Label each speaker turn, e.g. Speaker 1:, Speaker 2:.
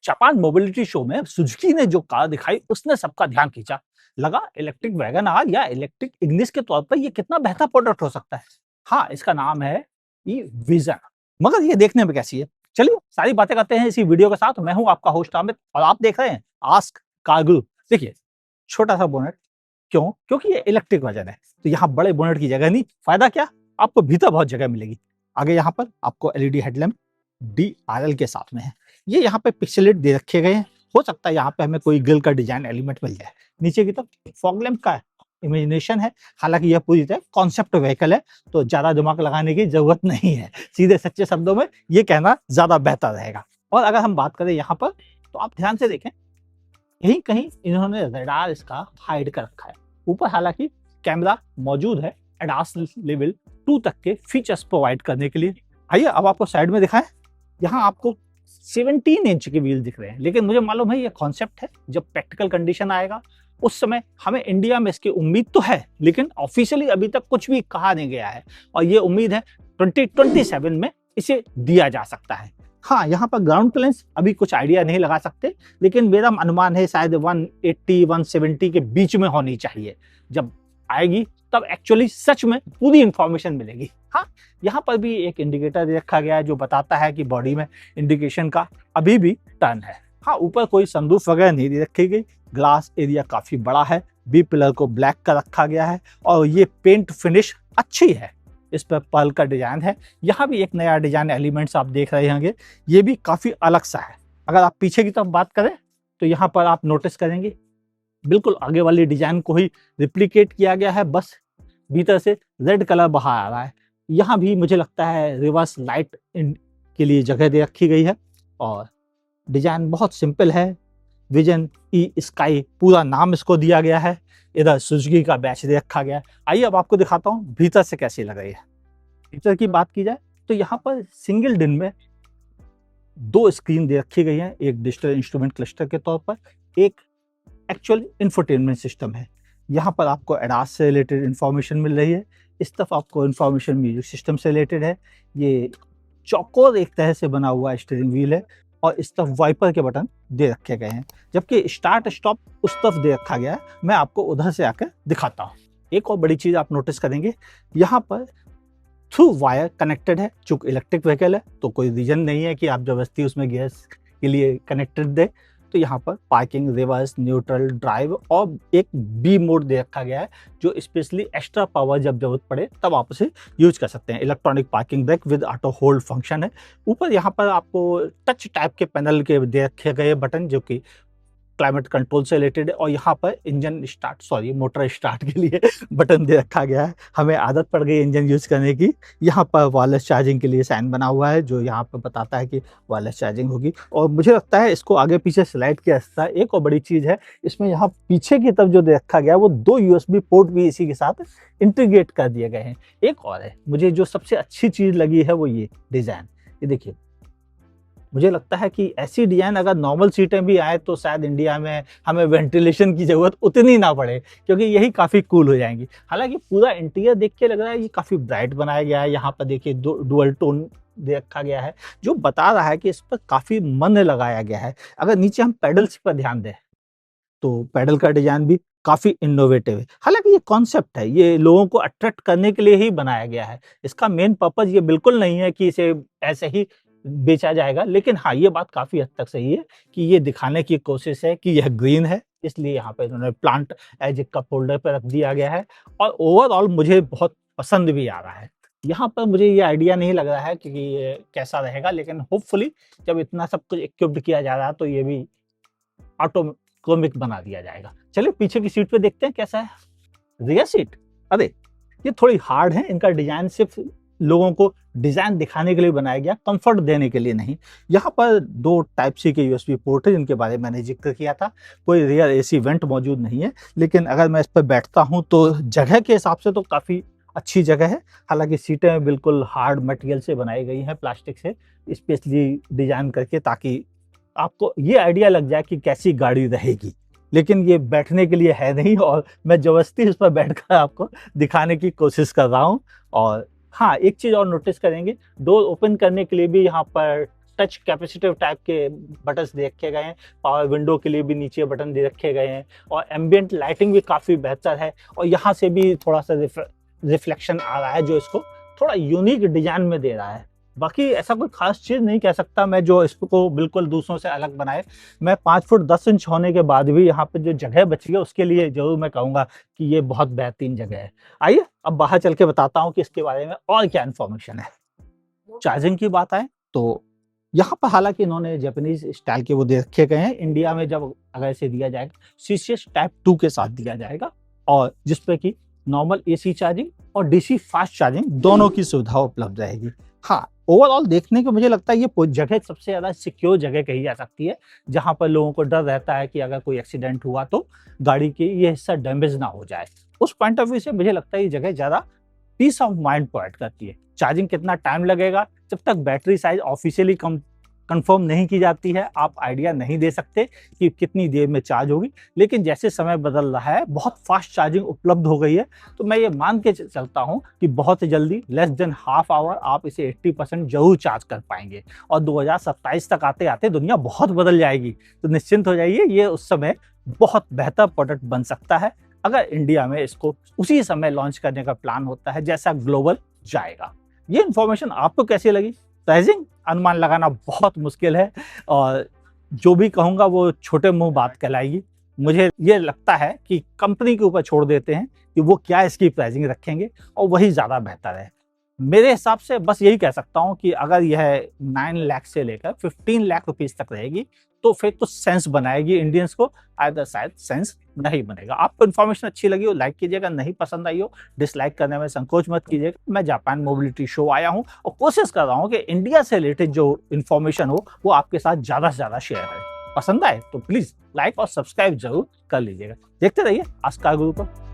Speaker 1: Japan mobility show में Suzuki ने जो कार दिखाई उसने सबका ध्यान खींचा। लगा इलेक्ट्रिक वैगन आर या इलेक्ट्रिक इग्निस के तौर पर ये कितना बेहतर प्रोडक्ट हो सकता है। हाँ, इसका नाम है ई विजन। मगर ये देखने में कैसी है, चलिए सारी बातें करते हैं इसी वीडियो के साथ। मैं हूं आपका होस्ट अमित और आप देख रहे हैं आस्क कार गुरु। देखिए, छोटा सा बोनेट, क्यों? क्योंकि ये इलेक्ट्रिक वर्जन है, तो यहाँ बड़े बोनेट की जगह नहीं। फायदा क्या? आपको भीतर बहुत जगह मिलेगी। आगे यहाँ पर आपको एलईडी हेडलैम्प DRL के साथ में है। ये यहाँ पे पिक्सेलेट दे रखे गए हैं। हो सकता है यहाँ पे हमें कोई ग्रिल का डिजाइन एलिमेंट मिल जाए। नीचे की तरफ फॉग लैम्प का इमेजिनेशन है। हालांकि यह पूरी तरह कॉन्सेप्ट व्हीकल है, तो ज्यादा दिमाग लगाने की जरूरत नहीं है। सीधे सच्चे शब्दों में ये कहना ज्यादा बेहतर रहेगा। और अगर हम बात करें यहाँ पर, तो आप ध्यान से देखें, यहीं कहीं इन्होंने रडार इसका हाइड कर रखा है। ऊपर हालांकि कैमरा मौजूद है एडास लेवल 2 तक के फीचर्स प्रोवाइड करने के लिए। आइए अब आपको साइड में दिखाएं। यहाँ आपको 17 इंच के व्हील दिख रहे हैं, लेकिन मुझे मालूम है ये कॉन्सेप्ट है। जब प्रैक्टिकल कंडीशन आएगा उस समय हमें इंडिया में इसकी उम्मीद तो है, लेकिन ऑफिशियली अभी तक कुछ भी कहा नहीं गया है। और ये उम्मीद है 2027 में इसे दिया जा सकता है। हाँ, यहाँ पर ग्राउंड क्लियरेंस अभी कुछ आइडिया नहीं लगा सकते, लेकिन मेरा अनुमान है शायद 180-170 के बीच में होनी चाहिए। जब आएगी तब एक्चुअली सच में पूरी इंफॉर्मेशन मिलेगी। हाँ, यहाँ पर भी एक इंडिकेटर दे रखा गया है जो बताता है कि बॉडी में इंडिकेशन का अभी भी टर्न है। हाँ, ऊपर कोई संदूक वगैरह नहीं दे रखी गई। ग्लास एरिया काफी बड़ा है। बी पिलर को ब्लैक का रखा गया है और ये पेंट फिनिश अच्छी है। इस पर पर्ल का डिजाइन है। यहाँ भी एक नया डिजाइन एलिमेंट्स आप देख रहे होंगे, ये भी काफी अलग सा है। अगर आप पीछे की तरफ बात करें तो यहाँ पर आप नोटिस करेंगे बिल्कुल आगे वाली डिजाइन को ही रिप्लिकेट किया गया है, बस भीतर से रेड कलर बाहर आ रहा है। यहाँ भी मुझे लगता है रिवर्स लाइट के लिए जगह दे रखी गई है और डिजाइन बहुत सिंपल है। विजन ई स्काई पूरा नाम इसको दिया गया है। इधर सुजुकी का बैच दे रखा गया है। आइए अब आपको दिखाता हूँ भीतर से कैसी लग रही है। भीतर की बात की जाए तो यहाँ पर सिंगल डिन में 2 स्क्रीन दे रखी गई है, एक डिजिटल इंस्ट्रूमेंट क्लस्टर के तौर पर, एक एक्चुअल इंफोटेनमेंट सिस्टम है। यहाँ पर आपको एडास से रिलेटेड इंफॉर्मेशन मिल रही है। इस तरफ आपको इंफॉर्मेशन म्यूजिक सिस्टम से रिलेटेड है। ये चौकोर एक तरह से बना हुआ स्टीयरिंग व्हील है और इस तरफ वाइपर के बटन दे रखे गए हैं, जबकि स्टार्ट स्टॉप उस तरफ दे रखा गया है। मैं आपको उधर से आकर दिखाता हूँ। एक और बड़ी चीज आप नोटिस करेंगे, यहाँ पर थ्रू वायर कनेक्टेड है। चूंकि इलेक्ट्रिक व्हीकल है तो कोई रीजन नहीं है कि आप जबरदस्ती उसमें गैस के लिए कनेक्टेड दे। तो यहाँ पर पार्किंग, रिवर्स, न्यूट्रल, ड्राइव और एक बी मोड दे रखा गया है, जो स्पेशली एक्स्ट्रा पावर जब जरूरत पड़े तब आप उसे यूज कर सकते हैं। Electronic parking brake with auto hold function है। ऊपर यहाँ पर आपको टच टाइप के पैनल के दे रखे गए बटन जो कि क्लाइमेट कंट्रोल से रिलेटेड है। और यहाँ पर मोटर स्टार्ट के लिए बटन दे रखा गया है। हमें आदत पड़ गई इंजन यूज करने की। यहाँ पर वायरलेस चार्जिंग के लिए साइन बना हुआ है जो यहाँ पर बताता है कि वायरलेस चार्जिंग होगी। और मुझे लगता है इसको आगे पीछे स्लाइड किया जाता है। एक और बड़ी चीज है, इसमें यहाँ पीछे की तरफ जो दे रखा गया है वो 2 USB पोर्ट भी इसी के साथ इंटीग्रेट कर दिए गए हैं। एक और है, मुझे जो सबसे अच्छी चीज लगी है वो ये डिजाइन। ये देखिए, मुझे लगता है कि ऐसी डिजाइन अगर नॉर्मल सीटें भी आए तो शायद इंडिया में हमें वेंटिलेशन की जरूरत उतनी ना पड़े, क्योंकि यही काफी कूल हो जाएंगी। हालांकि पूरा इंटीरियर देख के लग रहा है ये काफी ब्राइट बनाया गया है। यहाँ पर देखिए डुअल टोन दे रखा गया है जो बता रहा है कि इस पर काफी मन लगाया गया है। अगर नीचे हम पेडल्स पर ध्यान दें तो पैडल का डिजाइन भी काफी इनोवेटिव है। हालांकि ये कॉन्सेप्ट है, ये लोगों को अट्रैक्ट करने के लिए ही बनाया गया है। इसका मेन पर्पज ये बिल्कुल नहीं है कि इसे ऐसे ही बेचा जाएगा, लेकिन हाँ, ये बात काफी हद तक सही है कि ये दिखाने की कोशिश है कि यह ग्रीन है, इसलिए यहाँ पे इन्होंने plant as a cup holder पे रख दिया गया है। और ओवरऑल मुझे बहुत पसंद भी आ रहा है। यहाँ पर मुझे ये आइडिया नहीं लग रहा है कि ये कैसा रहेगा, लेकिन होपफुली जब इतना सब कुछ इक्विप्ड किया जा रहा है तो ये भी ऑटोमेटिक बना दिया जाएगा। चलिए पीछे की सीट पे देखते हैं कैसा है। रियर सीट, अरे ये थोड़ी हार्ड है। इनका डिजाइन सिर्फ लोगों को डिजाइन दिखाने के लिए बनाया गया, कंफर्ट देने के लिए नहीं। यहाँ पर 2 टाइप सी के USB पोर्ट है जिनके बारे में मैंने जिक्र किया था। कोई रियर AC वेंट मौजूद नहीं है, लेकिन अगर मैं इस पर बैठता हूँ तो जगह के हिसाब से तो काफी अच्छी जगह है। हालांकि सीटें बिल्कुल हार्ड मटेरियल से बनाई गई हैं, प्लास्टिक से स्पेशली डिजाइन करके, ताकि आपको ये आइडिया लग जाए कि कैसी गाड़ी रहेगी। लेकिन ये बैठने के लिए है नहीं और मैं जबरदस्ती इस पर बैठकर आपको दिखाने की कोशिश कर रहा हूँ। और हाँ, एक चीज और नोटिस करेंगे, डोर ओपन करने के लिए भी यहाँ पर टच कैपेसिटिव टाइप के बटन्स दे रखे गए हैं, पावर विंडो के लिए भी नीचे बटन दे रखे गए हैं, और एम्बियंट लाइटिंग भी काफ़ी बेहतर है, और यहाँ से भी थोड़ा सा रिफ्लेक्शन आ रहा है जो इसको थोड़ा यूनिक डिजाइन में दे रहा है। बाकी ऐसा कोई खास चीज़ नहीं कह सकता मैं जो इसको बिल्कुल दूसरों से अलग बनाए। मैं 5 फुट 10 इंच होने के बाद भी यहाँ पे जो जगह बची है उसके लिए ज़रूर मैं कहूँगा कि ये बहुत बेहतरीन जगह है। आइए अब बाहर चल के बताता हूँ कि इसके बारे में और क्या इन्फॉर्मेशन है। चार्जिंग की बात आए तो यहाँ पर हालांकि इन्होंने जापानीज स्टाइल के वो दे रखे गए हैं। इंडिया में जब अगर इसे दिया जाएगा सीसीएस टाइप 2 के साथ दिया जाएगा, और जिसपे कि नॉर्मल एसी चार्जिंग और डीसी फास्ट चार्जिंग दोनों की सुविधा उपलब्ध रहेगी। हाँ, ओवरऑल देखने को मुझे लगता है ये जगह सबसे ज़्यादा सिक्योर जगह कही जा सकती है, जहाँ पर लोगों को डर रहता है कि अगर कोई एक्सीडेंट हुआ तो गाड़ी की ये हिस्सा डैमेज ना हो जाए। उस पॉइंट ऑफ व्यू से मुझे लगता है ये जगह ज़्यादा पीस ऑफ माइंड प्रोवाइड करती है। चार्जिंग कितना टाइम लगेगा, जब तक बैटरी साइज ऑफिशियली कंफर्म नहीं की जाती है, आप आइडिया नहीं दे सकते कि कितनी देर में चार्ज होगी। लेकिन जैसे समय बदल रहा है, बहुत फास्ट चार्जिंग उपलब्ध हो गई है, तो मैं ये मान के चलता हूँ कि बहुत जल्दी लेस देन हाफ आवर आप इसे 80% जरूर चार्ज कर पाएंगे, और 2027 तक आते आते दुनिया बहुत बदल जाएगी। तो निश्चिंत हो जाइए, ये उस समय बहुत बेहतर प्रोडक्ट बन सकता है अगर इंडिया में इसको उसी समय लॉन्च करने का प्लान होता है जैसा ग्लोबल जाएगा। ये इन्फॉर्मेशन आपको कैसी लगी? प्राइसिंग अनुमान लगाना बहुत मुश्किल है, और जो भी कहूँगा वो छोटे मुंह बात कहलाएगी। मुझे ये लगता है कि कंपनी के ऊपर छोड़ देते हैं कि वो क्या इसकी प्राइसिंग रखेंगे, और वही ज़्यादा बेहतर है। मेरे हिसाब से बस यही कह सकता हूँ कि अगर यह 9 लाख से लेकर 15 लाख रुपीस तक रहेगी तो फिर तो सेंस बनाएगी इंडियंस को, आइदर शायद सेंस नहीं बनेगा। आपको इन्फॉर्मेशन अच्छी लगी हो लाइक कीजिएगा, नहीं पसंद आई हो डिसलाइक करने में संकोच मत कीजिएगा। मैं जापान मोबिलिटी शो आया हूँ और कोशिश कर रहा हूँ कि इंडिया से रिलेटेड जो इन्फॉर्मेशन हो वो आपके साथ ज़्यादा से ज़्यादा शेयर करें। पसंद आए तो प्लीज़ लाइक और सब्सक्राइब जरूर कर लीजिएगा। देखते रहिए आज का गुरु पर।